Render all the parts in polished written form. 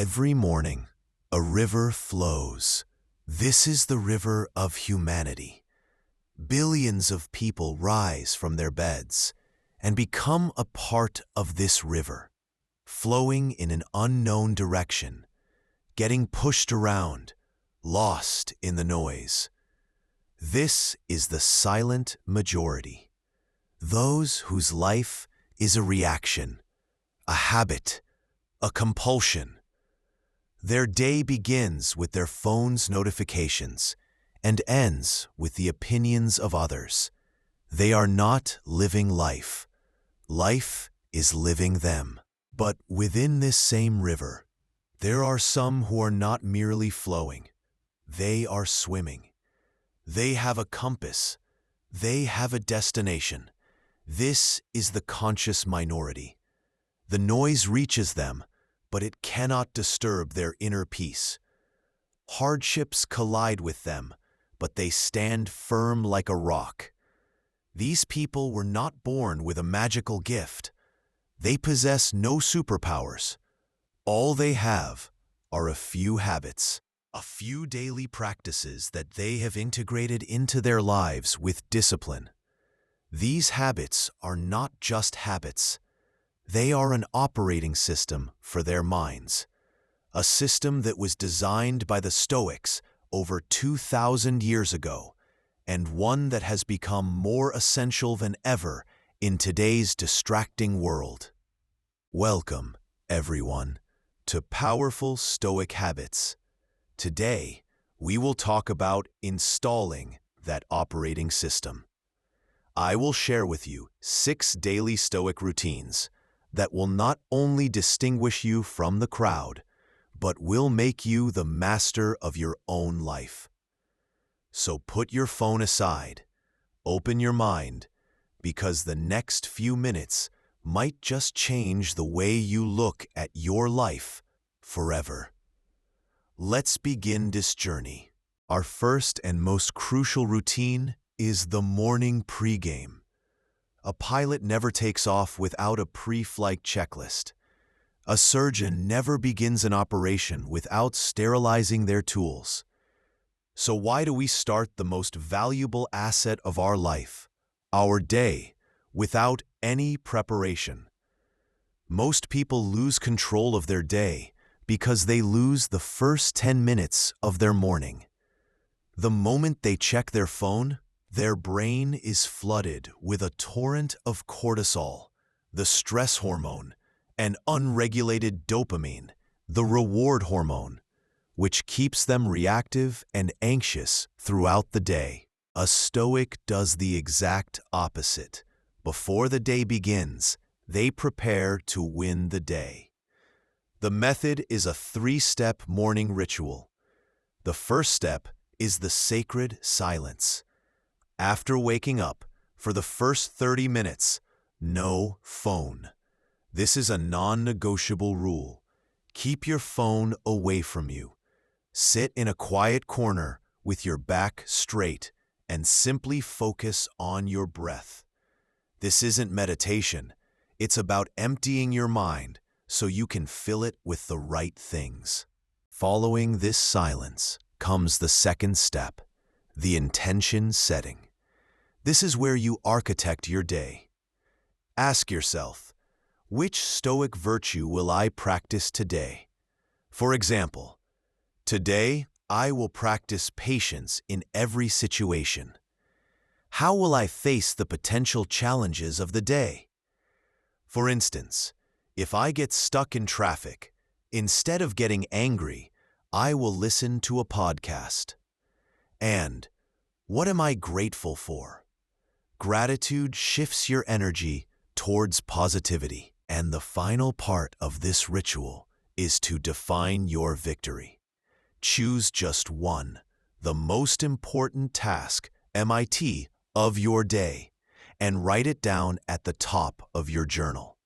Every morning, a river flows. This is the river of humanity. Billions of people rise from their beds and become a part of this river, flowing in an unknown direction, getting pushed around, lost in the noise. This is the silent majority, those whose life is a reaction, a habit, a compulsion. Their day begins with their phone's notifications and ends with the opinions of others. They are not living life. Life is living them. But within this same river, there are some who are not merely flowing. They are swimming. They have a compass. They have a destination. This is the conscious minority. The noise reaches them, but it cannot disturb their inner peace. Hardships collide with them, but they stand firm like a rock. These people were not born with a magical gift. They possess no superpowers. All they have are a few habits, a few daily practices that they have integrated into their lives with discipline. These habits are not just habits. They are an operating system for their minds, a system that was designed by the Stoics over 2,000 years ago, and one that has become more essential than ever in today's distracting world. Welcome, everyone, to Powerful Stoic Habits. Today, we will talk about installing that operating system. I will share with you 6 daily Stoic routines that will not only distinguish you from the crowd, but will make you the master of your own life. So put your phone aside, open your mind, because the next few minutes might just change the way you look at your life forever. Let's begin this journey. Our first and most crucial routine is the morning pregame. A pilot never takes off without a pre-flight checklist. A surgeon never begins an operation without sterilizing their tools. So why do we start the most valuable asset of our life, our day, without any preparation? Most people lose control of their day because they lose the first 10 minutes of their morning. The moment they check their phone, their brain is flooded with a torrent of cortisol, the stress hormone, and unregulated dopamine, the reward hormone, which keeps them reactive and anxious throughout the day. A Stoic does the exact opposite. Before the day begins, they prepare to win the day. The method is a 3-step morning ritual. The first step is the sacred silence. After waking up, for the first 30 minutes, no phone. This is a non-negotiable rule. Keep your phone away from you. Sit in a quiet corner with your back straight and simply focus on your breath. This isn't meditation. It's about emptying your mind so you can fill it with the right things. Following this silence comes the second step, the intention setting. This is where you architect your day. Ask yourself, which Stoic virtue will I practice today? For example, today I will practice patience in every situation. How will I face the potential challenges of the day? For instance, if I get stuck in traffic, instead of getting angry, I will listen to a podcast. And what am I grateful for? Gratitude shifts your energy towards positivity. And the final part of this ritual is to define your victory. Choose just one, the most important task, MIT, of your day, and write it down at the top of your journal.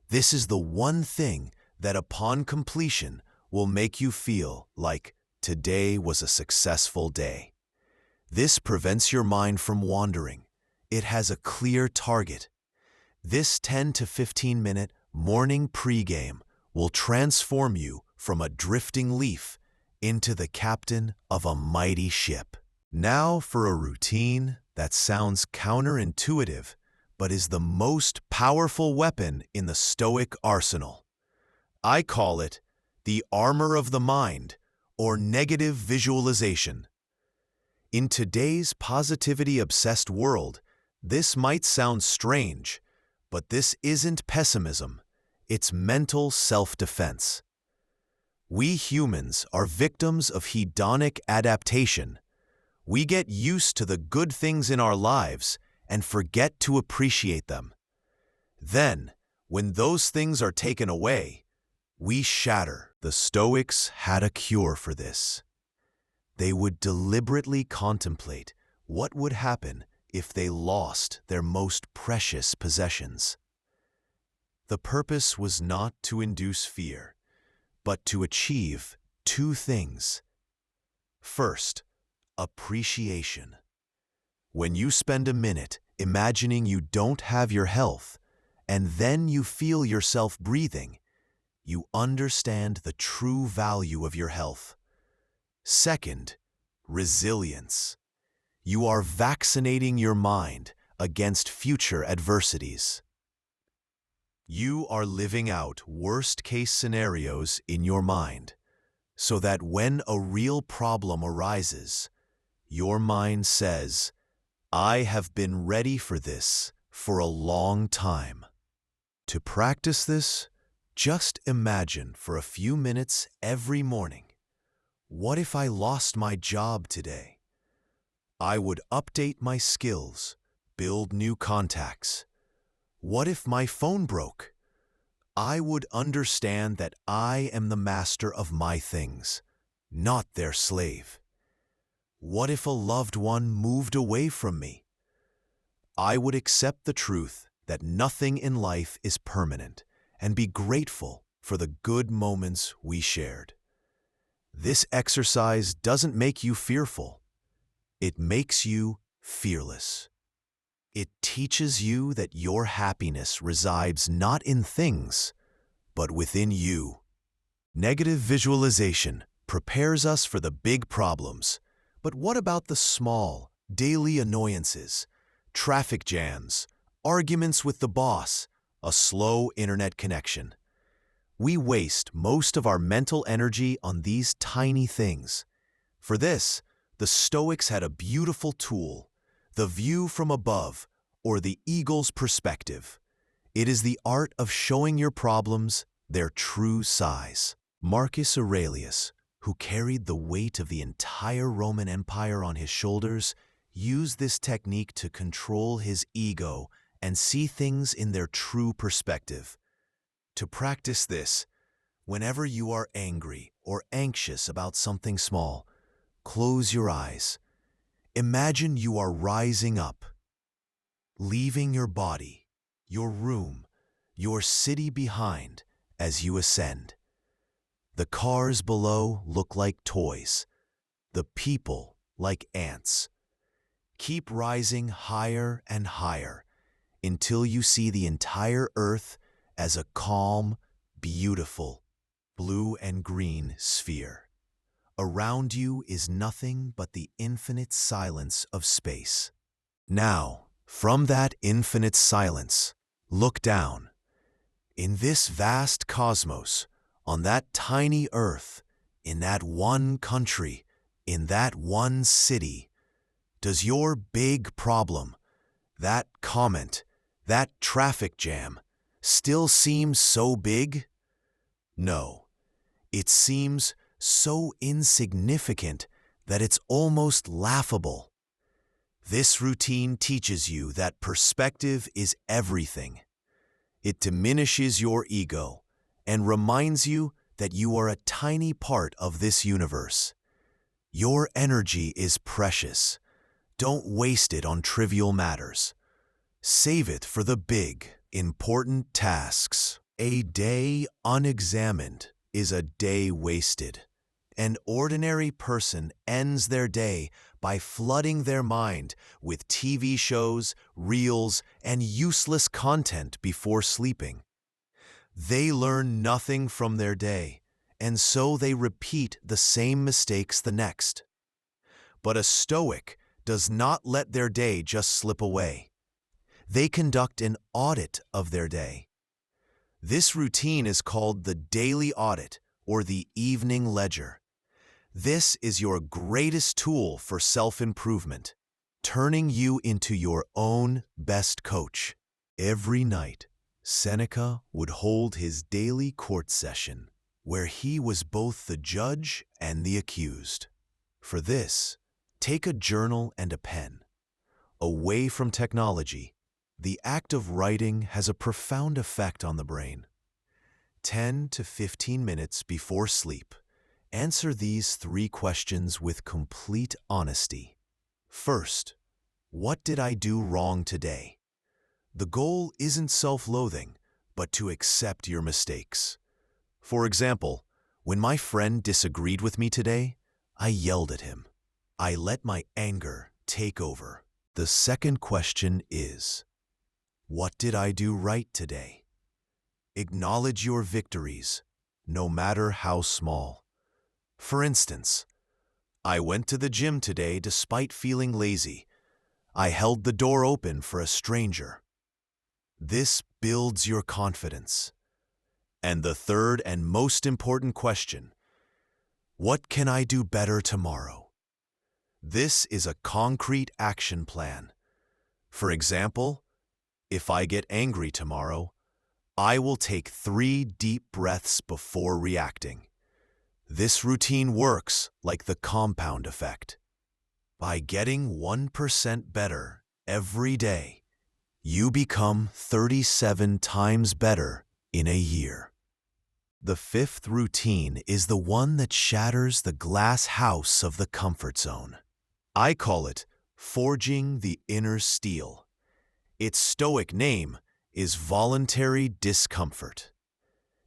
This is the one thing that upon completion will make you feel like today was a successful day. This prevents your mind from wandering. It has a clear target. This 10 to 15 minute morning pregame will transform you from a drifting leaf into the captain of a mighty ship. Now for a routine that sounds counterintuitive, but is the most powerful weapon in the Stoic arsenal. I call it the armor of the mind, or negative visualization. In today's positivity-obsessed world, this might sound strange, but this isn't pessimism, it's mental self-defense. We humans are victims of hedonic adaptation. We get used to the good things in our lives and forget to appreciate them. Then, when those things are taken away, we shatter. The Stoics had a cure for this. They would deliberately contemplate what would happen if they lost their most precious possessions. The purpose was not to induce fear, but to achieve two things. First, appreciation. When you spend a minute imagining you don't have your health, and then you feel yourself breathing, you understand the true value of your health. Second, resilience. You are vaccinating your mind against future adversities. You are living out worst-case scenarios in your mind, so that when a real problem arises, your mind says, "I have been ready for this for a long time." To practice this, just imagine for a few minutes every morning, what if I lost my job today? I would update my skills, build new contacts. What if my phone broke? I would understand that I am the master of my things, not their slave. What if a loved one moved away from me? I would accept the truth that nothing in life is permanent and be grateful for the good moments we shared. This exercise doesn't make you fearful. It makes you fearless. It teaches you that your happiness resides not in things, but within you. Negative visualization prepares us for the big problems. But what about the small, daily annoyances, traffic jams, arguments with the boss, a slow internet connection? We waste most of our mental energy on these tiny things. For this, the Stoics had a beautiful tool, the view from above, or the eagle's perspective. It is the art of showing your problems their true size. Marcus Aurelius, who carried the weight of the entire Roman Empire on his shoulders, used this technique to control his ego and see things in their true perspective. To practice this, whenever you are angry or anxious about something small, close your eyes. Imagine you are rising up, leaving your body, your room, your city behind as you ascend. The cars below look like toys, the people like ants. Keep rising higher and higher until you see the entire earth as a calm, beautiful, blue and green sphere. Around you is nothing but the infinite silence of space. Now, from that infinite silence, look down. In this vast cosmos, on that tiny earth, in that one country, in that one city, does your big problem, that comment, that traffic jam, still seem so big? No, it seems so insignificant that it's almost laughable. This routine teaches you that perspective is everything. It diminishes your ego and reminds you that you are a tiny part of this universe. Your energy is precious. Don't waste it on trivial matters. Save it for the big, important tasks. A day unexamined is a day wasted. An ordinary person ends their day by flooding their mind with TV shows, reels, and useless content before sleeping. They learn nothing from their day and so they repeat the same mistakes the next. But a Stoic does not let their day just slip away. They conduct an audit of their day. This routine is called the daily audit or the evening ledger. This is your greatest tool for self-improvement, turning you into your own best coach. Every night, Seneca would hold his daily court session, where he was both the judge and the accused. For this, take a journal and a pen. Away from technology, the act of writing has a profound effect on the brain. 10 to 15 minutes before sleep, answer these 3 questions with complete honesty. First, what did I do wrong today? The goal isn't self-loathing, but to accept your mistakes. For example, when my friend disagreed with me today, I yelled at him. I let my anger take over. The second question is, what did I do right today? Acknowledge your victories, no matter how small. For instance, I went to the gym today despite feeling lazy. I held the door open for a stranger. This builds your confidence. And the third and most important question, what can I do better tomorrow? This is a concrete action plan. For example, if I get angry tomorrow, I will take 3 deep breaths before reacting. This routine works like the compound effect. By getting 1% better every day, you become 37 times better in a year. The 5th routine is the one that shatters the glass house of the comfort zone. I call it forging the inner steel. Its Stoic name is voluntary discomfort.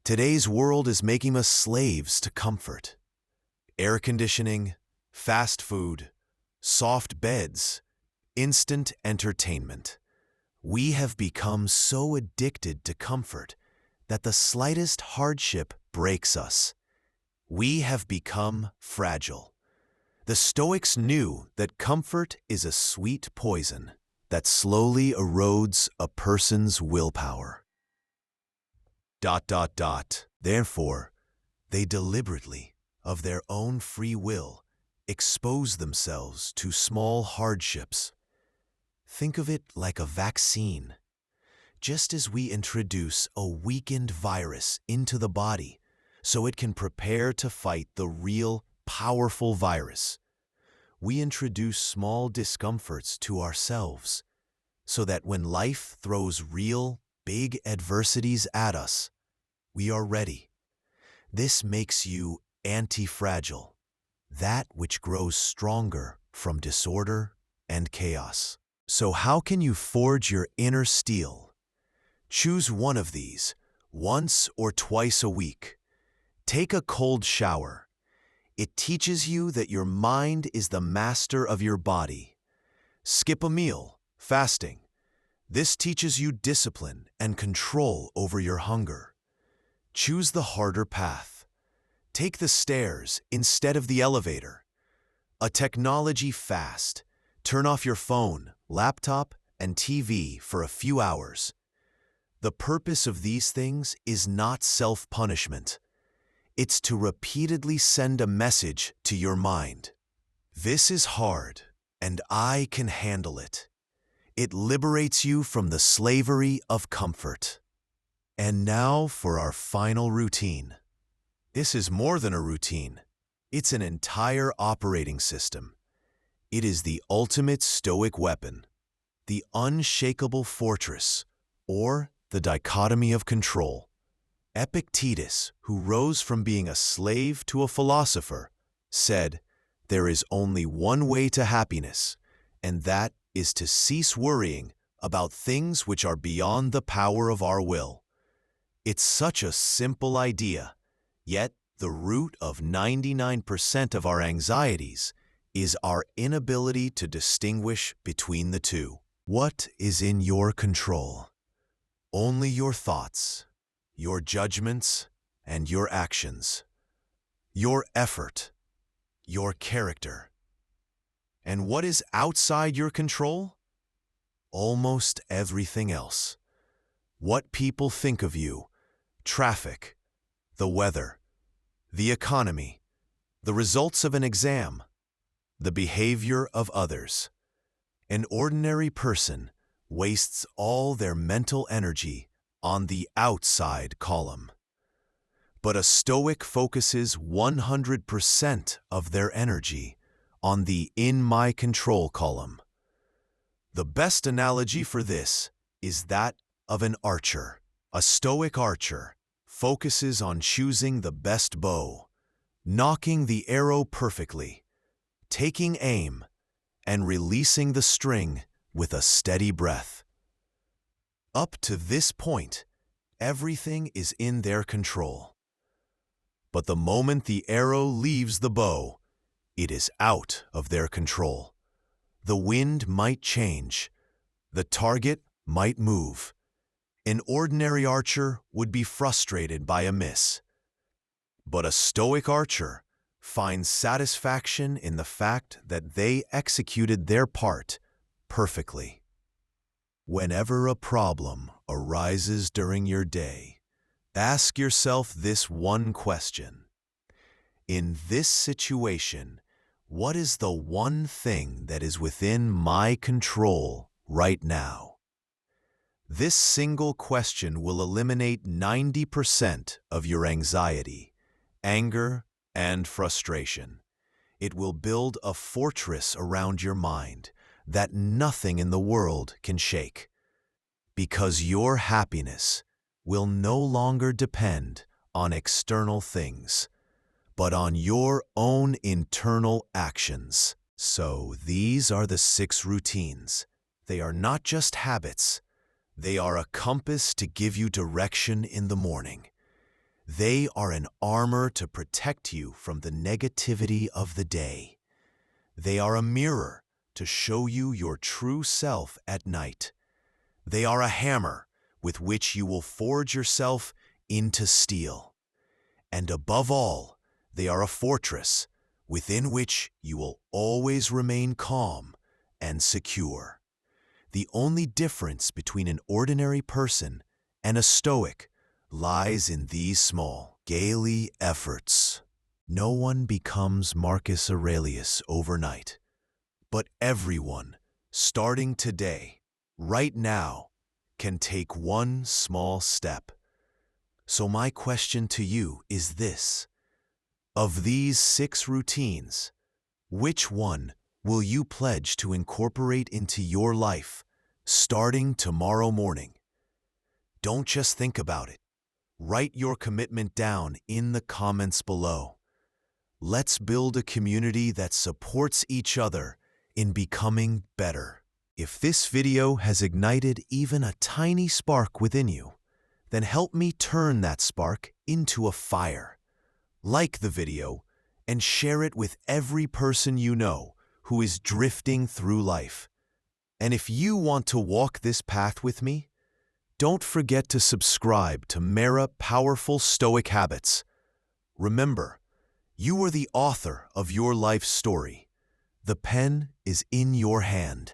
Today's world is making us slaves to comfort. Air conditioning, fast food, soft beds, instant entertainment. We have become so addicted to comfort that the slightest hardship breaks us. We have become fragile. The Stoics knew that comfort is a sweet poison that slowly erodes a person's willpower. Therefore, they deliberately, of their own free will, expose themselves to small hardships. Think of it like a vaccine. Just as we introduce a weakened virus into the body so it can prepare to fight the real, powerful virus, we introduce small discomforts to ourselves so that when life throws real, big adversities at us, we are ready. This makes you anti-fragile, that which grows stronger from disorder and chaos. So how can you forge your inner steel? Choose one of these, once or twice a week. Take a cold shower. It teaches you that your mind is the master of your body. Skip a meal, fasting. This teaches you discipline and control over your hunger. Choose the harder path. Take the stairs instead of the elevator. A technology fast. Turn off your phone, laptop, and TV for a few hours. The purpose of these things is not self-punishment. It's to repeatedly send a message to your mind. This is hard, and I can handle it. It liberates you from the slavery of comfort. And now for our final routine. This is more than a routine. It's an entire operating system. It is the ultimate Stoic weapon, the unshakable fortress, or the dichotomy of control. Epictetus, who rose from being a slave to a philosopher, said, "There is only one way to happiness, and that is to cease worrying about things which are beyond the power of our will." It's such a simple idea, yet the root of 99% of our anxieties is our inability to distinguish between the two. What is in your control? Only your thoughts, your judgments, and your actions. your effort, your character. And what is outside your control? Almost everything else. What people think of you, traffic, the weather, the economy, the results of an exam, the behavior of others. An ordinary person wastes all their mental energy on the outside column. But a Stoic focuses 100% of their energy on the in my control column. The best analogy for this is that of an archer. A Stoic archer focuses on choosing the best bow, knocking the arrow perfectly, taking aim, and releasing the string with a steady breath. Up to this point, everything is in their control. But the moment the arrow leaves the bow, it is out of their control. The wind might change. The target might move. An ordinary archer would be frustrated by a miss. But a Stoic archer finds satisfaction in the fact that they executed their part perfectly. Whenever a problem arises during your day, ask yourself this one question. In this situation, what is the one thing that is within my control right now? This single question will eliminate 90% of your anxiety, anger, and frustration. It will build a fortress around your mind that nothing in the world can shake, because your happiness will no longer depend on external things, but on your own internal actions. So these are the 6 routines. They are not just habits. They are a compass to give you direction in the morning. They are an armor to protect you from the negativity of the day. They are a mirror to show you your true self at night. They are a hammer with which you will forge yourself into steel. And above all, they are a fortress within which you will always remain calm and secure. The only difference between an ordinary person and a Stoic lies in these small, daily efforts. No one becomes Marcus Aurelius overnight, but everyone, starting today, right now, can take one small step. So my question to you is this. Of these 6 routines, which one will you pledge to incorporate into your life starting tomorrow morning? Don't just think about it. Write your commitment down in the comments below. Let's build a community that supports each other in becoming better. If this video has ignited even a tiny spark within you, then help me turn that spark into a fire. Like the video and share it with every person you know who is drifting through life. And if you want to walk this path with me, don't forget to subscribe to Mera Powerful Stoic Habits. Remember, you are the author of your life story. The pen is in your hand.